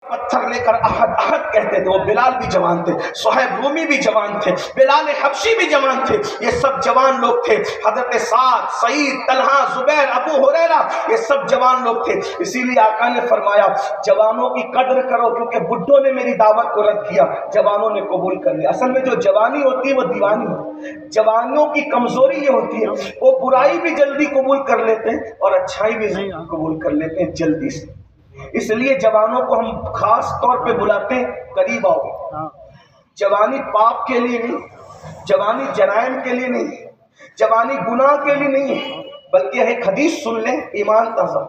پتھر لے کر احد احد کہتے تھے، وہ بلال بھی جوان تھے، صہیب رومی بھی جوان تھے، بلال حبشی بھی جوان تھے، یہ سب جوان لوگ تھے، حضرت سعد، سعید، طلحہ، زبیر، ابو ہریرہ، یہ سب جوان لوگ تھے۔ اسی لیے آقا نے فرمایا جوانوں کی قدر کرو، کیونکہ بڈھوں نے میری دعوت کو رد کیا، جوانوں نے قبول کر لیا۔ اصل میں جو جوانی ہوتی ہے وہ دیوانی ہے۔ جوانوں کی کمزوری یہ ہوتی ہے وہ برائی بھی جلدی قبول کر لیتے ہیں اور اچھائی بھی قبول کر لیتے ہیں جلدی سے۔ اس لیے جوانوں کو ہم خاص طور پہ بلاتے ہیں قریب آؤ۔ جوانی پاپ کے لیے نہیں، جوانی جرائم کے لیے نہیں، جوانی گناہ کے لیے نہیں ہے، بلکہ ایک حدیث سن لیں، ایمان تازہ،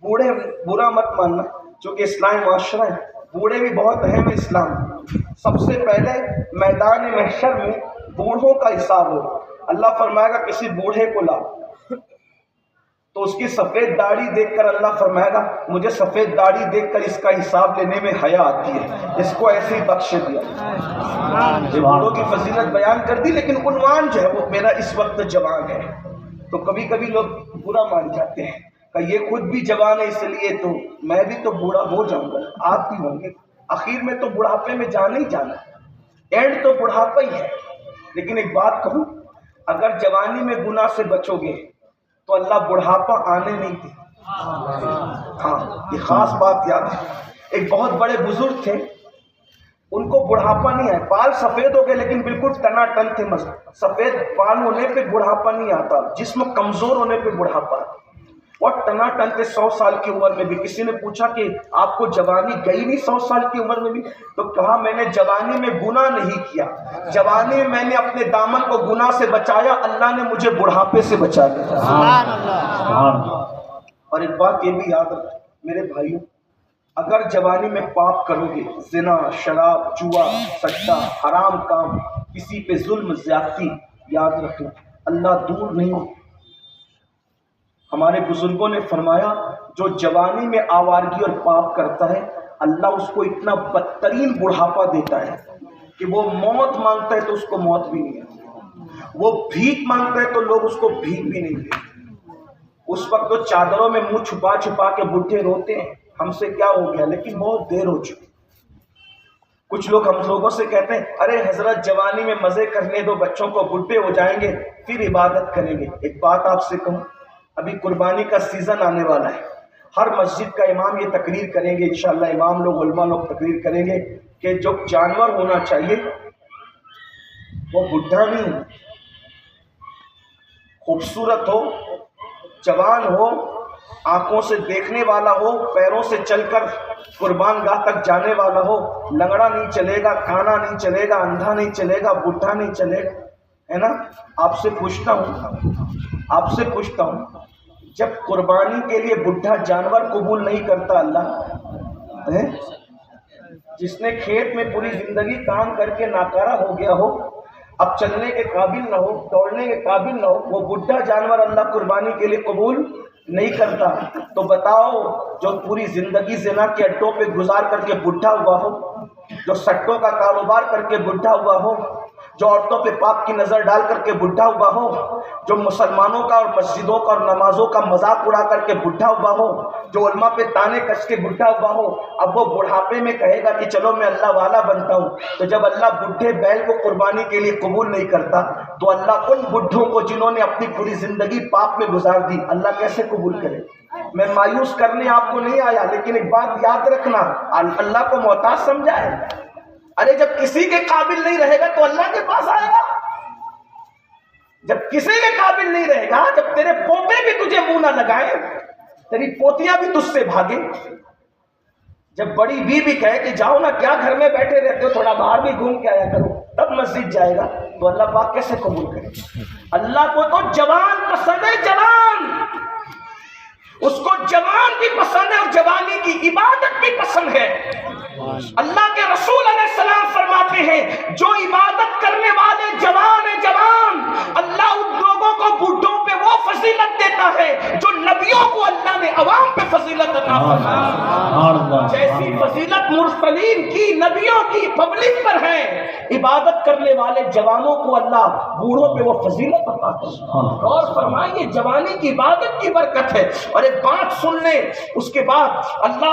بوڑھے برا مت ماننا، چونکہ اسلامی معاشرہ ہے، بوڑھے بھی بہت اہم ہے اسلام میں۔ سب سے پہلے میدان محشر میں بوڑھوں کا حساب ہو۔ اللہ فرمائے گا کسی بوڑھے کو لا، تو اس کی سفید داڑھی دیکھ کر اللہ فرمائے گا مجھے سفید داڑھی دیکھ کر اس کا حساب لینے میں حیا آتی ہے، اس کو ایسے ہی بخش دیا۔ یہ بوڑھوں کی فضیلت بیان کر دی، لیکن عنوان جو ہے وہ میرا اس وقت جوان ہے، تو کبھی کبھی لوگ برا مان جاتے ہیں کہ یہ خود بھی جوان ہے اس لیے تو میں بھی تو بوڑھا ہو جاؤں گا، آپ بھی ہوں گے، آخر میں تو بڑھاپے میں جانا ہی جانا، اینڈ تو بڑھاپا ہی ہے۔ لیکن ایک بات کہوں، اگر جوانی میں گناہ سے بچو گے تو اللہ بڑھاپا آنے نہیں دے۔ ہاں یہ خاص بات یاد ہے۔ ایک بہت بڑے بزرگ تھے، ان کو بڑھاپا نہیں آیا، بال سفید ہو گئے لیکن بالکل ٹنا ٹن تھے، سفید بال ہونے پہ بڑھاپا نہیں آتا، جسم کمزور ہونے پہ بڑھاپا آتا، اور ٹنا ٹن تھے 100 سال کی عمر میں بھی۔ کسی نے پوچھا کہ آپ کو جوانی گئی نہیں 100 سال کی عمر میں بھی؟ تو کہا میں نے جوانی میں گناہ نہیں کیا، جوانی میں میں نے اپنے دامن کو گناہ سے بچایا، اللہ نے مجھے بڑھاپے سے بچا دیا۔ سبحان اللہ۔ اور ایک بات یہ بھی یاد رکھو میرے بھائیوں، اگر جوانی میں پاپ کرو گے، زنا، شراب، جوا، سٹا، حرام کام، کسی پہ ظلم، زیادتی، یاد رکھو اللہ دور نہیں۔ ہمارے بزرگوں نے فرمایا جو جوانی میں آوارگی اور پاپ کرتا ہے اللہ اس کو اتنا بدترین بڑھاپا دیتا ہے کہ وہ موت مانگتا ہے تو اس کو موت بھی نہیں آتی، وہ بھیک مانگتا ہے تو لوگ اس کو بھیک بھی نہیں دیتے۔ اس وقت تو چادروں میں منہ چھپا چھپا کے بڈھے روتے ہیں ہم سے کیا ہو گیا، لیکن بہت دیر ہو چکی۔ کچھ لوگ ہم لوگوں سے کہتے ہیں ارے حضرت جوانی میں مزے کرنے دو بچوں کو، بڈھے ہو جائیں گے پھر عبادت کریں گے۔ ایک بات آپ سے کہوں، ابھی قربانی کا سیزن آنے والا ہے، ہر مسجد کا امام یہ تقریر کریں گے انشاءاللہ، امام لوگ، علماء لوگ تقریر کریں گے کہ جو جانور ہونا چاہیے وہ بڈھا نہیں ہو، خوبصورت ہو، جوان ہو، آنکھوں سے دیکھنے والا ہو، پیروں سے چل کر قربان گاہ تک جانے والا ہو، لنگڑا نہیں چلے گا، کانا نہیں چلے گا، اندھا نہیں چلے گا، بڈھا نہیں چلے گا، ہے نا؟ آپ سے پوچھتا ہوں جب قربانی کے لیے بڈھا جانور قبول نہیں کرتا اللہ، جس نے کھیت میں پوری زندگی کام کر کے ناکارہ ہو گیا ہو، اب چلنے کے قابل نہ ہو، دوڑنے کے قابل نہ ہو، وہ بڈھا جانور اللہ قربانی کے لیے قبول نہیں کرتا، تو بتاؤ جو پوری زندگی زنا کے اڈوں پہ گزار کر کے بڈھا ہوا ہو، جو سٹوں کا کاروبار کر کے بڈھا ہوا ہو، جو عورتوں پہ پاپ کی نظر ڈال کر کے بڈھا ہوا ہو، جو مسلمانوں کا اور مسجدوں کا اور نمازوں کا مذاق اڑا کر کے بڈھا ہوا ہو، جو علماء پہ تانے کس کے بڈھا ہوا ہو، اب وہ بڑھاپے میں کہے گا کہ چلو میں اللہ والا بنتا ہوں، تو جب اللہ بڈھے بیل کو قربانی کے لیے قبول نہیں کرتا تو اللہ ان بڈھوں کو جنہوں نے اپنی پوری زندگی پاپ میں گزار دی اللہ کیسے قبول کرے؟ میں مایوس کرنے آپ کو نہیں آیا، لیکن ایک بات یاد رکھنا، اللہ کو محتاج سمجھا ہے؟ ارے جب کسی کے قابل نہیں رہے گا تو اللہ کے پاس آئے گا، جب کسی کے قابل نہیں رہے گا، جب تیرے پوتے بھی تجھے منہ نہ لگائیں، تیری پوتیاں بھی تجھ سے بھاگیں، جب بڑی بیوی کہے کہ جاؤ نا کیا گھر میں بیٹھے رہتے ہو، تھوڑا باہر بھی گھوم کے آیا کرو، تب مسجد جائے گا، تو اللہ پاک کیسے قبول کرے؟ اللہ کو تو جوان پسند ہے، جوان، اس کو جوان بھی پسند ہے اور جوانی کی عبادت بھی پسند ہے۔ اللہ کے رسول علیہ السلام فرماتے ہیں جو عبادت کرنے والے جوان ہیں، جوان، اللہ ان لوگوں کو بوڑھوں پہ وہ فضیلت دیتا ہے جو نبیوں کو اللہ نے عوام پہ فضیلت عطا فرمائی، جیسی فضیلت مرسلین کی، نبیوں کی، پبلک پر ہے، عبادت کرنے والے جوانوں کو اللہ بوڑھوں پہ وہ فضیلت عطا فرمائی۔ اور فرمائیے جوانی کی عبادت کی برکت ہے۔ اور ایک بات سن لیں، اس کے بعد اللہ